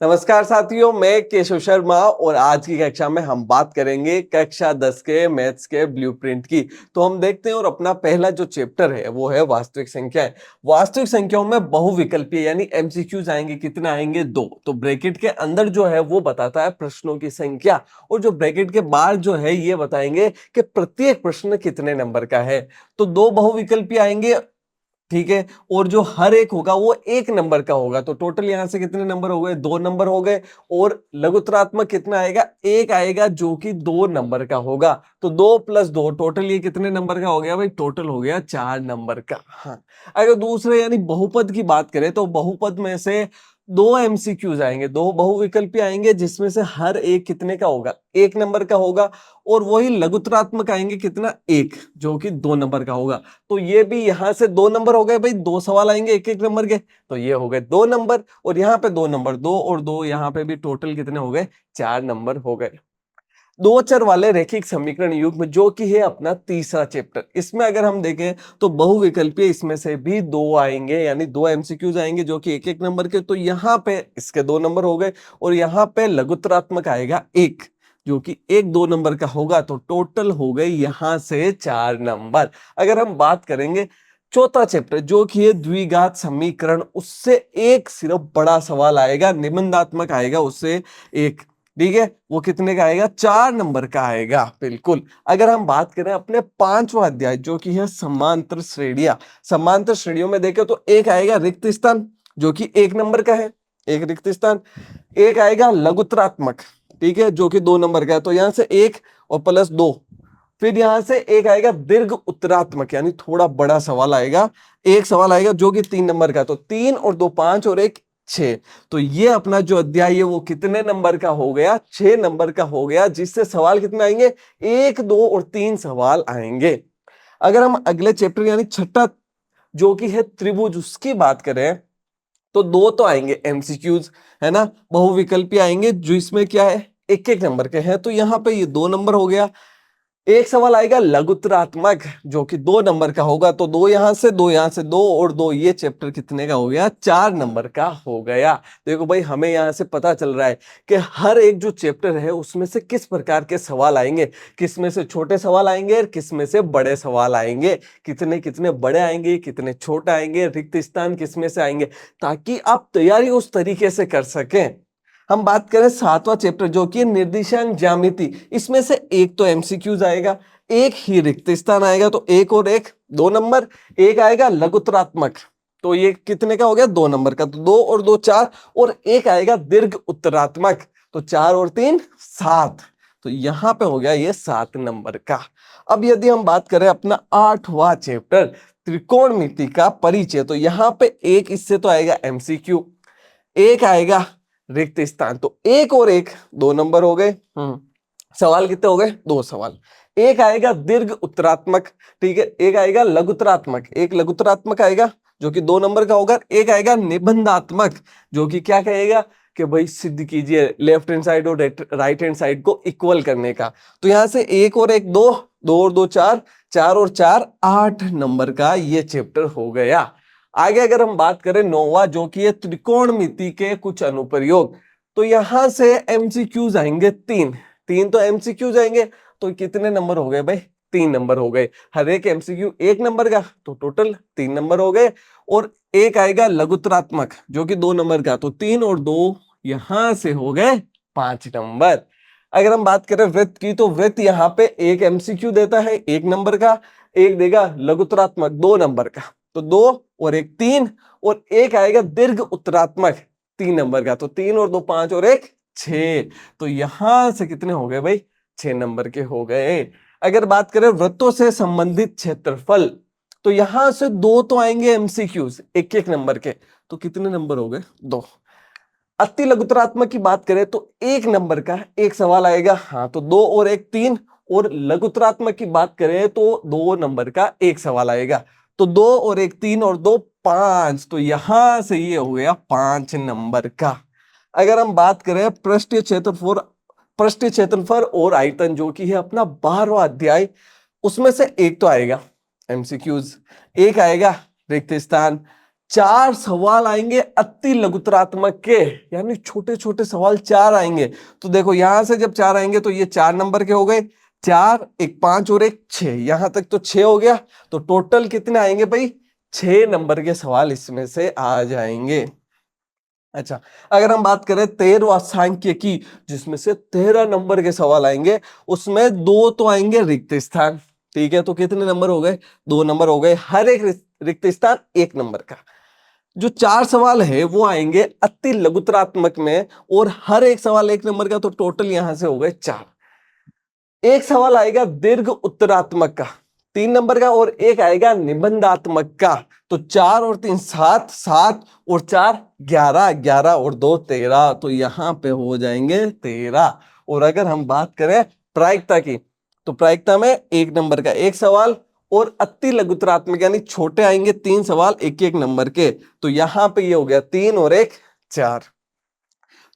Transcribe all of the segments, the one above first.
नमस्कार साथियों, मैं केशव शर्मा और आज की कक्षा में हम बात करेंगे कक्षा 10 के मैथ्स के ब्लूप्रिंट की। तो हम देखते हैं और अपना पहला जो चैप्टर है वो है वास्तविक संख्याएं। वास्तविक संख्याओं में बहुविकल्पीय यानी एमसीक्यूज आएंगे, कितने आएंगे? 2। तो ब्रैकेट के अंदर जो है वो बताता है प्रश्नों की संख्या और जो ब्रैकेट के बाहर जो है ये बताएंगे कि प्रत्येक प्रश्न कितने नंबर का है। तो 2 बहुविकल्पीय आएंगे, ठीक है, और जो हर एक होगा वो 1 नंबर का होगा। तो टोटल यहां से कितने नंबर हो गए? 2 नंबर हो गए। और लघुत्तरात्मक कितना आएगा? 1 आएगा जो कि 2 नंबर का होगा। तो 2 + 2 टोटल ये कितने नंबर का हो गया भाई? टोटल हो गया 4 नंबर का। हाँ, अगर दूसरे यानी बहुपद की बात करें तो बहुपद में से 2 एमसीक्यूज आएंगे, 2 बहुविकल्पी आएंगे जिसमें से हर एक कितने का होगा? 1 नंबर का होगा। और वही लघुत्तरात्मक आएंगे कितना? 1, जो कि 2 नंबर का होगा। तो ये भी यहां से 2 नंबर हो गए भाई, 2 सवाल आएंगे 1-1 नंबर के, तो ये हो गए 2 नंबर। और यहाँ पे 2 नंबर, 2 और 2 यहाँ पे भी टोटल कितने हो गए? 4 नंबर हो गए। दो चर वाले रैखिक समीकरण युग्म जो कि है अपना तीसरा चैप्टर। इसमें अगर हम देखें तो बहुविकल्पीय इसमें से भी 2 आएंगे, यानी 2 एमसीक्यूज आएंगे जो कि 1-1 नंबर के। तो यहाँ पे इसके 2 नंबर हो गए और यहाँ पे लघुत्तरात्मक आएगा 1 जो कि 1-2 नंबर का होगा। तो टोटल हो गए यहां से 4 नंबर। अगर हम बात करेंगे चौथा चैप्टर जो कि है द्विघात समीकरण, उससे एक सिर्फ बड़ा सवाल आएगा, निबंधात्मक आएगा उससे एक, ठीक है, वो कितने का आएगा? 4 नंबर का आएगा, बिल्कुल। अगर हम बात करें अपने 5वां अध्याय जो कि है समांतर श्रेणियां, समांतर श्रेणियों में देखें तो एक आएगा रिक्त स्थान जो कि 1 नंबर का है, एक रिक्त स्थान। एक आएगा लघुत्तरात्मक, ठीक है, जो कि 2 नंबर का है। तो यहां से 1 और +2। फिर यहां से एक आएगा दीर्घ उत्तरात्मक यानी थोड़ा बड़ा सवाल आएगा, एक सवाल आएगा जो कि 3 नंबर का। तो 3 और 2 5 और 1 6। तो ये अपना जो अध्याय है वो कितने नंबर का हो गया? 6 नंबर का हो गया, जिससे सवाल कितने आएंगे? 1, 2 और 3 सवाल आएंगे। अगर हम अगले चैप्टर यानी छठा जो कि है त्रिभुज, उसकी बात करें तो 2 तो आएंगे एमसीक्यूज, है ना, बहुविकल्पी आएंगे जो इसमें क्या है? 1-1 नंबर के हैं। तो यहाँ पे ये 2 नंबर हो गया। एक सवाल आएगा लघुत्तरात्मक जो कि 2 नंबर का होगा। तो 2 यहां से 2 यहां से 2 और 2, ये चैप्टर कितने का हो गया? 4 नंबर का हो गया। देखो भाई, हमें यहां से पता चल रहा है कि हर एक जो चैप्टर है उसमें से किस प्रकार के सवाल आएंगे, किस में से छोटे सवाल आएंगे और किस में से बड़े सवाल आएंगे, कितने कितने बड़े आएंगे, कितने छोटे आएंगे, रिक्त स्थान किस में से आएंगे, ताकि आप तैयारी उस तरीके से कर सकें। हम बात करें 7वां चैप्टर जो कि निर्देशांक ज्यामिति, इसमें से एक तो एमसीक्यूज आएगा, एक ही रिक्त स्थान आएगा। तो 1 और 1 2 नंबर। एक आएगा लघुत्तरात्मक, तो ये कितने का हो गया? 2 नंबर का। तो 2 और 2 4 और एक आएगा दीर्घ उत्तरात्मक, तो 4 और 3 7। तो यहां पे हो गया ये 7 नंबर का। अब यदि हम बात करें अपना 8वां चैप्टर त्रिकोणमिति का परिचय, तो यहां पे एक इससे तो आएगा एमसीक्यू, एक आएगा रिक्त स्थान। तो 1 और 1 2 नंबर हो गए। सवाल कितने हो गए? 2 सवाल। एक आएगा दीर्घ उत्तरात्मक, ठीक है, एक आएगा लघुत्तरात्मक, एक लघुत्तरात्मक आएगा जो कि 2 नंबर का होगा। एक आएगा निबंधात्मक जो कि क्या कहेगा कि भाई सिद्ध कीजिए लेफ्ट हैंड साइड और राइट हैंड साइड को इक्वल करने का। तो यहां से 1 और 1 2, 2 और 2 4, 4 और 4 8 नंबर का ये चैप्टर हो गया। आगे अगर हम बात करें 9वां जो कि है त्रिकोणमिति के कुछ अनुप्रयोग, तो यहां से एमसीक्यूज आएंगे 3, 3 तो एमसीक्यूज आएंगे। तो कितने नंबर हो गए भाई? 3 नंबर हो गए। हर एक एमसीक्यू 1 नंबर का, तो टोटल 3 नंबर हो गए। और एक आएगा लघुत्तरात्मक जो कि 2 नंबर का, तो 3 और 2 यहां से हो गए 5 नंबर। अगर हम बात करें वृत्त की, तो वृत्त यहाँ पे एक एमसीक्यू देता है 1 नंबर का, एक देगा लघुत्तरात्मक 2 नंबर का। तो 2 और 1 3 और एक आएगा दीर्घ उत्तरात्मक 3 नंबर का। तो 3 और 2 5 और 1 6। तो यहां से कितने हो गए भाई? 6 नंबर के हो गए। अगर बात करें वृत्तों से संबंधित क्षेत्रफल, तो यहां से 2 तो आएंगे एमसीक्यूज 1-1 नंबर के। तो कितने नंबर हो गए? 2। अति लघुत्तरात्मक की बात करें तो 1 नंबर का एक सवाल आएगा, हाँ, तो 2 और 1 3। और लघुत्तरात्मक की बात करें तो 2 नंबर का एक सवाल आएगा। तो 2 और 1 3 और 2 5। तो यहां से ये हो गया 5 नंबर का। अगर हम बात करें पृष्ठीय क्षेत्रफल और आयतन जो कि है अपना 12वां अध्याय, उसमें से एक तो आएगा एमसीक्यूज, एक आएगा रिक्त स्थान, 4 सवाल आएंगे अति लघुतरात्मक के, यानी छोटे छोटे सवाल 4 आएंगे। तो देखो यहां से जब 4 आएंगे तो ये 4 नंबर के हो गए, 4, एक 5 और एक 6, यहां तक तो 6 हो गया। तो टोटल कितने आएंगे भाई, 6 नंबर के सवाल इसमें से आ जाएंगे। अच्छा, अगर हम बात करें 13वां सांख्यिकी, जिसमें से 13 नंबर के सवाल आएंगे, उसमें 2 तो आएंगे रिक्त स्थान। ठीक है, तो कितने नंबर हो गए, 2 नंबर हो गए, हर एक रिक्त स्थान 1 नंबर का। जो 4 सवाल है वो आएंगे अति लघुतरात्मक में, और हर एक सवाल 1 नंबर का, तो टोटल यहां से हो गए 4। एक सवाल आएगा दीर्घ उत्तरात्मक का 3 नंबर का, और एक आएगा निबंधात्मक का। तो 4 और 3 7, 7 और 4 11, 11 और 2 13, तो यहां पे हो जाएंगे 13। और अगर हम बात करें प्रायिकता की, तो प्रायिकता में 1 नंबर का एक सवाल, और अति लघुतरात्मक यानी छोटे आएंगे 3 सवाल 1-1 नंबर के। तो यहां पे ये हो गया 3 और 1 4।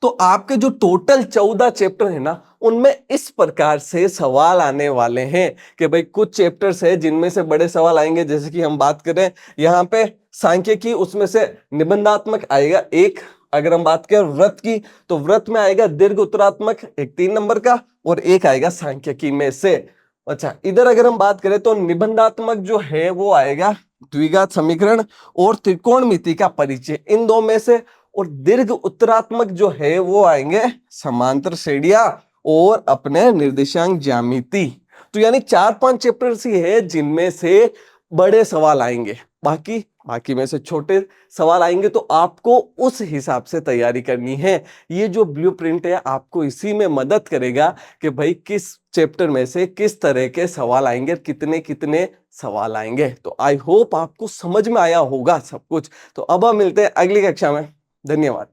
तो आपके जो टोटल 14 चैप्टर है ना, उनमें इस प्रकार से सवाल आने वाले हैं कि भाई कुछ चैप्टर्स है जिनमें से बड़े सवाल आएंगे, जैसे कि हम बात करें यहाँ पे सांख्यिकी, उसमें से निबंधात्मक आएगा एक। अगर हम बात करें व्रत की, तो व्रत में आएगा दीर्घ उत्तरात्मक एक 3 नंबर का, और एक आएगा सांख्यिकी में से। अच्छा, इधर अगर हम बात करें तो निबंधात्मक जो है वो आएगा द्विघात समीकरण और त्रिकोणमिति का परिचय, इन दो में से। और दीर्घ उत्तरात्मक जो है वो आएंगे समांतर श्रेणियां और अपने निर्देशांक ज्यामिति। तो यानी 4-5 चैप्टर्स ही है जिनमें से बड़े सवाल आएंगे, बाकी में से छोटे सवाल आएंगे। तो आपको उस हिसाब से तैयारी करनी है। ये जो ब्लूप्रिंट है आपको इसी में मदद करेगा कि भाई किस चैप्टर में से किस तरह के सवाल आएंगे, कितने कितने सवाल आएंगे। तो आई होप आपको समझ में आया होगा सब कुछ। तो अब हम मिलते हैं अगली कक्षा में। धन्यवाद।